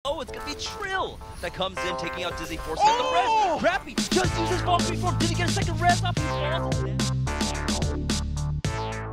Oh, it's gonna be Trill that comes in, taking out Dizzy, forcing out the res. Crappy just uses Valkyrie form. Did he get a second res off his falls?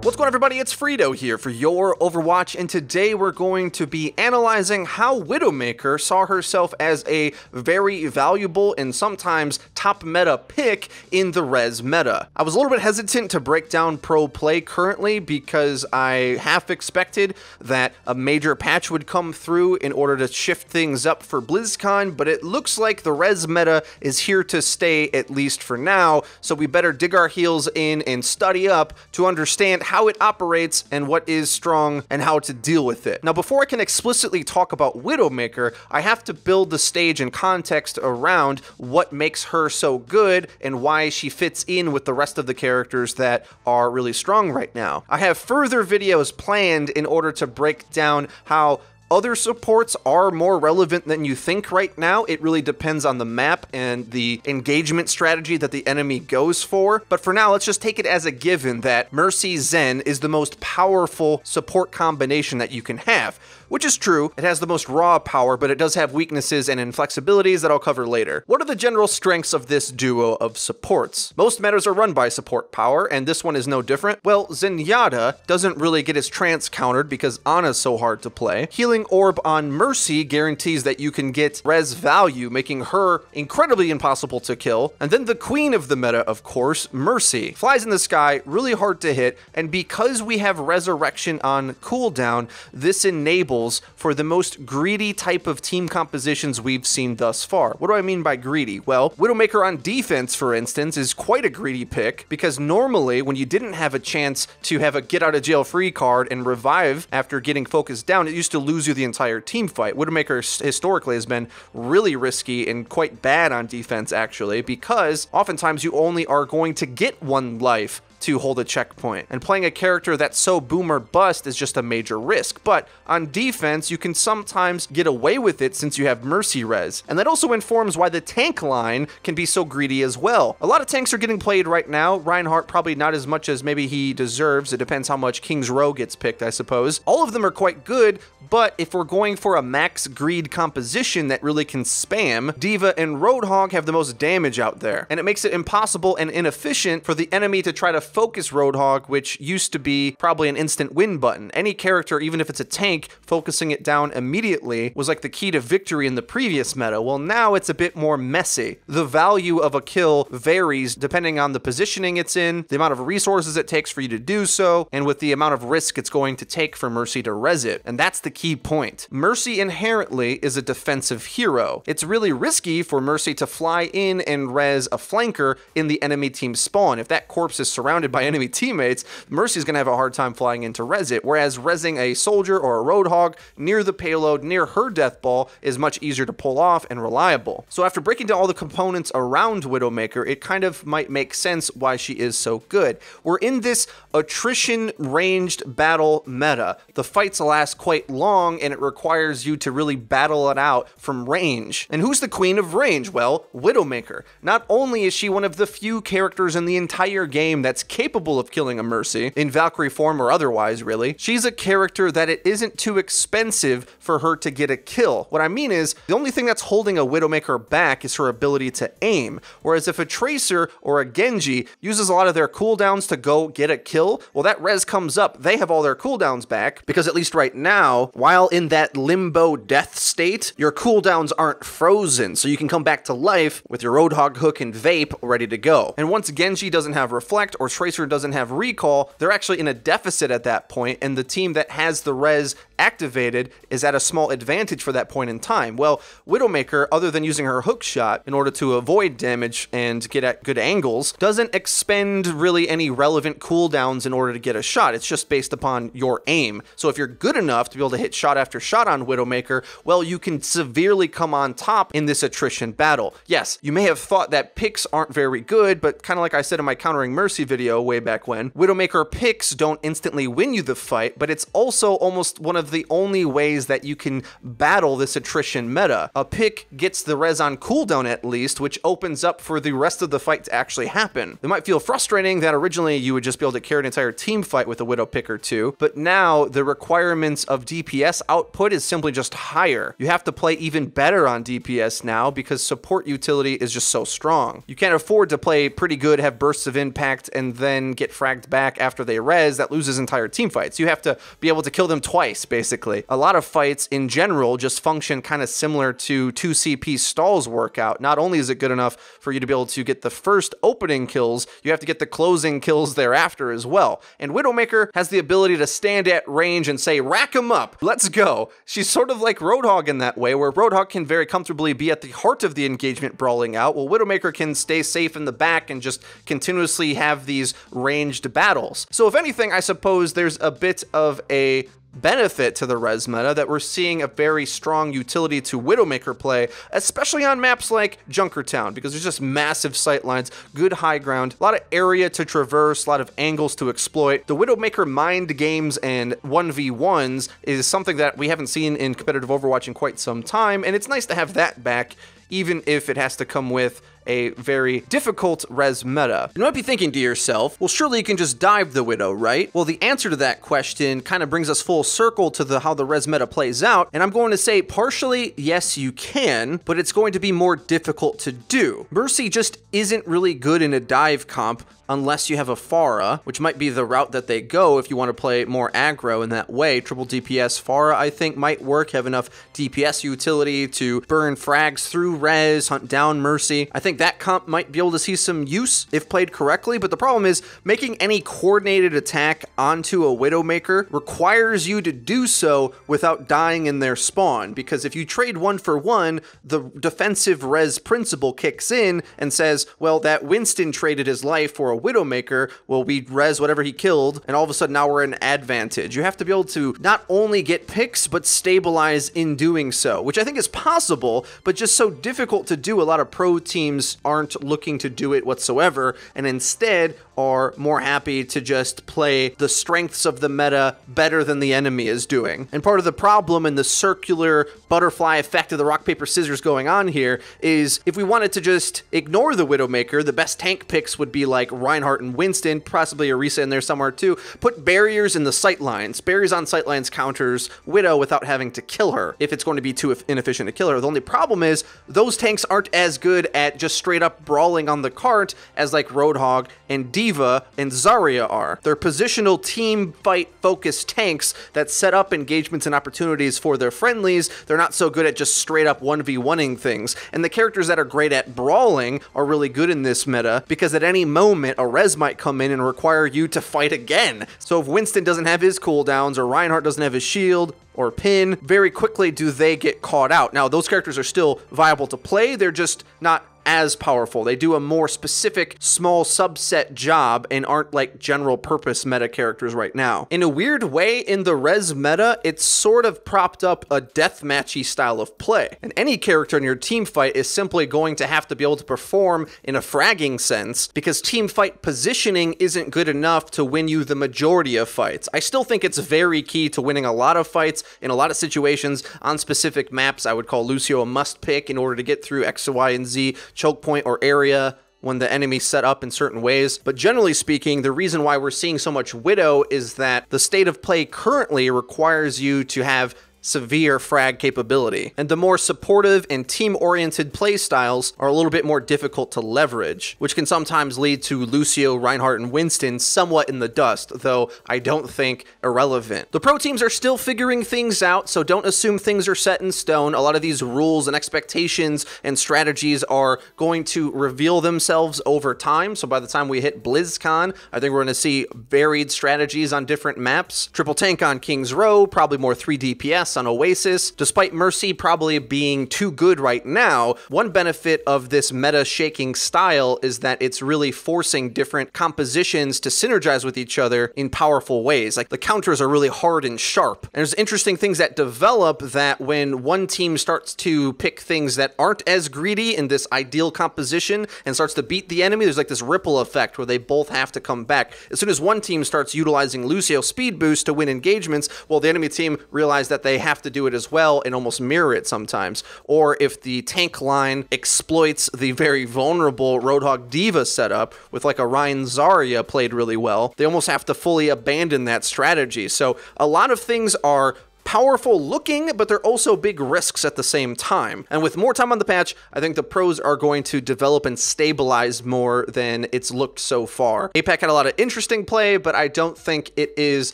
What's going on, everybody? It's FREEDO here for Your Overwatch, and today we're going to be analyzing how Widowmaker saw herself as a very valuable and sometimes top meta pick in the res meta. I was a little bit hesitant to break down pro play currently because I half expected that a major patch would come through in order to shift things up for BlizzCon, but it looks like the res meta is here to stay, at least for now, so we better dig our heels in and study up to understand how it operates and what is strong and how to deal with it. Now, before I can explicitly talk about Widowmaker, I have to build the stage and context around what makes her so good and why she fits in with the rest of the characters that are really strong right now. I have further videos planned in order to break down how other supports are more relevant than you think right now. It really depends on the map and the engagement strategy that the enemy goes for. But for now, let's just take it as a given that Mercy Zen is the most powerful support combination that you can have. Which is true, it has the most raw power, but it does have weaknesses and inflexibilities that I'll cover later. What are the general strengths of this duo of supports? Most metas are run by support power, and this one is no different. Well, Zenyatta doesn't really get his trance countered because Ana's so hard to play. Healing Orb on Mercy guarantees that you can get res value, making her incredibly impossible to kill. And then the queen of the meta, of course, Mercy. Flies in the sky, really hard to hit, and because we have resurrection on cooldown, this enables for the most greedy type of team compositions we've seen thus far. What do I mean by greedy? Well, Widowmaker on defense, for instance, is quite a greedy pick because normally when you didn't have a chance to have a get out of jail free card and revive after getting focused down, it used to lose you the entire team fight. Widowmaker historically has been really risky and quite bad on defense, actually, because oftentimes you only are going to get one life to hold a checkpoint, and playing a character that's so boom or bust is just a major risk. But on defense, you can sometimes get away with it since you have Mercy res, and that also informs why the tank line can be so greedy as well. A lot of tanks are getting played right now. Reinhardt probably not as much as maybe he deserves. It depends how much King's Row gets picked, I suppose. All of them are quite good, but if we're going for a max greed composition that really can spam, D.Va and Roadhog have the most damage out there, and it makes it impossible and inefficient for the enemy to try to focus Roadhog, which used to be probably an instant win button. Any character, even if it's a tank, focusing it down immediately was like the key to victory in the previous meta. Well, now it's a bit more messy. The value of a kill varies depending on the positioning it's in, the amount of resources it takes for you to do so, and with the amount of risk it's going to take for Mercy to res it. And that's the key point. Mercy inherently is a defensive hero. It's really risky for Mercy to fly in and res a flanker in the enemy team spawn. If that corpse is surrounded by enemy teammates, Mercy's gonna have a hard time flying in to res it, whereas resing a soldier or a Roadhog near the payload, near her death ball, is much easier to pull off and reliable. So after breaking down all the components around Widowmaker, it kind of might make sense why she is so good. We're in this attrition ranged battle meta. The fights last quite long, and it requires you to really battle it out from range. And who's the queen of range? Well, Widowmaker. Not only is she one of the few characters in the entire game that's capable of killing a Mercy, in Valkyrie form or otherwise, really, she's a character that it isn't too expensive for her to get a kill. What I mean is, the only thing that's holding a Widowmaker back is her ability to aim. Whereas if a Tracer or a Genji uses a lot of their cooldowns to go get a kill, well, that res comes up, they have all their cooldowns back, because at least right now, while in that limbo death state, your cooldowns aren't frozen, so you can come back to life with your Roadhog hook and vape ready to go. And once Genji doesn't have reflect or Tracer doesn't have recall, they're actually in a deficit at that point, and the team that has the res activated is at a small advantage for that point in time. Well, Widowmaker, other than using her hook shot in order to avoid damage and get at good angles, doesn't expend really any relevant cooldowns in order to get a shot. It's just based upon your aim. So if you're good enough to be able to hit shot after shot on Widowmaker, well, you can severely come on top in this attrition battle. Yes, you may have thought that picks aren't very good, but kind of like I said in my countering Mercy video, video way back when, Widowmaker picks don't instantly win you the fight, but it's also almost one of the only ways that you can battle this attrition meta. A pick gets the res on cooldown at least, which opens up for the rest of the fight to actually happen. It might feel frustrating that originally you would just be able to carry an entire team fight with a Widow pick or two, but now the requirements of DPS output is simply just higher. You have to play even better on DPS now because support utility is just so strong. You can't afford to play pretty good, have bursts of impact, and then get fragged back after they res. That loses entire team fights. You have to be able to kill them twice, basically. A lot of fights in general just function kind of similar to 2CP stalls workout. Not only is it good enough for you to be able to get the first opening kills, you have to get the closing kills thereafter as well. And Widowmaker has the ability to stand at range and say, rack 'em up, let's go. She's sort of like Roadhog in that way, where Roadhog can very comfortably be at the heart of the engagement brawling out, while Widowmaker can stay safe in the back and just continuously have these ranged battles. So if anything, I suppose there's a bit of a benefit to the res meta that we're seeing a very strong utility to Widowmaker play, especially on maps like Junkertown, because there's just massive sightlines, good high ground, a lot of area to traverse, a lot of angles to exploit. The Widowmaker mind games and 1v1s is something that we haven't seen in competitive Overwatch in quite some time, and it's nice to have that back, even if it has to come with a very difficult res meta. You might be thinking to yourself, well, surely you can just dive the Widow, right? Well, the answer to that question kind of brings us full circle to how the res meta plays out, and I'm going to say partially, yes, you can, but it's going to be more difficult to do. Mercy just isn't really good in a dive comp unless you have a Pharah, which might be the route that they go if you want to play more aggro in that way. Triple DPS Pharah, I think, might work, have enough DPS utility to burn frags through res, hunt down Mercy. I think that comp might be able to see some use if played correctly, but the problem is making any coordinated attack onto a Widowmaker requires you to do so without dying in their spawn, because if you trade 1-for-1, the defensive res principle kicks in and says, well, that Winston traded his life for a Widowmaker, well, we res whatever he killed, and all of a sudden now we're in advantage. You have to be able to not only get picks, but stabilize in doing so, which I think is possible, but just so difficult to do. A lot of pro teams aren't looking to do it whatsoever, and instead are more happy to just play the strengths of the meta better than the enemy is doing. And part of the problem in the circular butterfly effect of the rock, paper, scissors going on here is if we wanted to just ignore the Widowmaker, the best tank picks would be like Reinhardt and Winston, possibly Orisa in there somewhere too. Put barriers in the sightlines. Barriers on sightlines counters Widow without having to kill her if it's going to be too inefficient to kill her. The only problem is those tanks aren't as good at just straight up brawling on the cart as like Roadhog and Diva and Zarya are. They're positional team fight focused tanks that set up engagements and opportunities for their friendlies. They're not so good at just straight up 1v1ing things. And the characters that are great at brawling are really good in this meta because at any moment a res might come in and require you to fight again. So if Winston doesn't have his cooldowns or Reinhardt doesn't have his shield or pin, very quickly do they get caught out. Now, those characters are still viable to play, they're just not as powerful. They do a more specific, small subset job and aren't like general purpose meta characters right now. In a weird way, in the res meta, it's sort of propped up a deathmatchy style of play. And any character in your team fight is simply going to have to be able to perform in a fragging sense because team fight positioning isn't good enough to win you the majority of fights. I still think it's very key to winning a lot of fights in a lot of situations on specific maps. I would call Lucio a must pick in order to get through X, Y, and Z choke point or area when the enemy's set up in certain ways. But generally speaking, the reason why we're seeing so much Widow is that the state of play currently requires you to have severe frag capability, and the more supportive and team-oriented play styles are a little bit more difficult to leverage, which can sometimes lead to Lucio, Reinhardt, and Winston somewhat in the dust, though I don't think irrelevant. The pro teams are still figuring things out, so don't assume things are set in stone. A lot of these rules and expectations and strategies are going to reveal themselves over time, so by the time we hit BlizzCon, I think we're going to see varied strategies on different maps. Triple tank on King's Row, probably more 3 DPS less on Oasis. Despite Mercy probably being too good right now, one benefit of this meta shaking style is that it's really forcing different compositions to synergize with each other in powerful ways. Like, the counters are really hard and sharp. And there's interesting things that develop that when one team starts to pick things that aren't as greedy in this ideal composition and starts to beat the enemy, there's like this ripple effect where they both have to come back. As soon as one team starts utilizing Lucio speed boost to win engagements, well, the enemy team realize that they have to do it as well and almost mirror it sometimes. Or if the tank line exploits the very vulnerable Roadhog Diva setup with like a Ryan Zarya played really well, they almost have to fully abandon that strategy. So a lot of things are powerful looking, but they're also big risks at the same time. And with more time on the patch, I think the pros are going to develop and stabilize more than it's looked so far. APAC had a lot of interesting play, but I don't think it is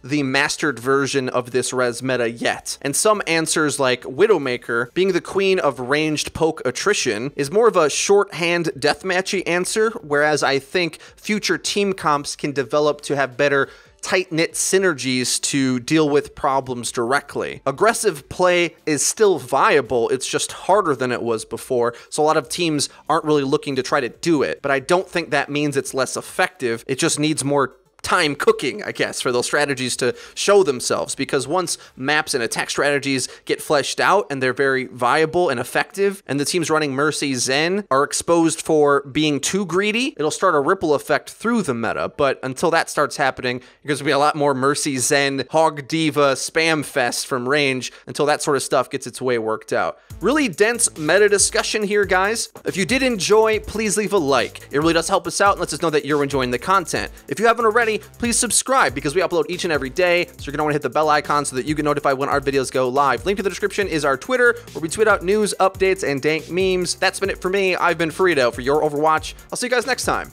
the mastered version of this res meta yet. And some answers like Widowmaker, being the queen of ranged poke attrition, is more of a shorthand deathmatchy answer, whereas I think future team comps can develop to have better tight-knit synergies to deal with problems directly. Aggressive play is still viable, it's just harder than it was before, so a lot of teams aren't really looking to try to do it, but I don't think that means it's less effective, it just needs more time cooking, I guess, for those strategies to show themselves, because once maps and attack strategies get fleshed out and they're very viable and effective, and the teams running Mercy Zen are exposed for being too greedy, it'll start a ripple effect through the meta. But until that starts happening, there's gonna be a lot more Mercy Zen, Hog Diva, spam fest from range until that sort of stuff gets its way worked out. Really dense meta discussion here, guys. If you did enjoy, please leave a like. It really does help us out and lets us know that you're enjoying the content. If you haven't already, please subscribe because we upload each and every day, so you're gonna wanna hit the bell icon so that you get notified when our videos go live. Link to the description is our Twitter, where we tweet out news, updates, and dank memes. That's been it for me. I've been FREEDO for Your Overwatch. I'll see you guys next time.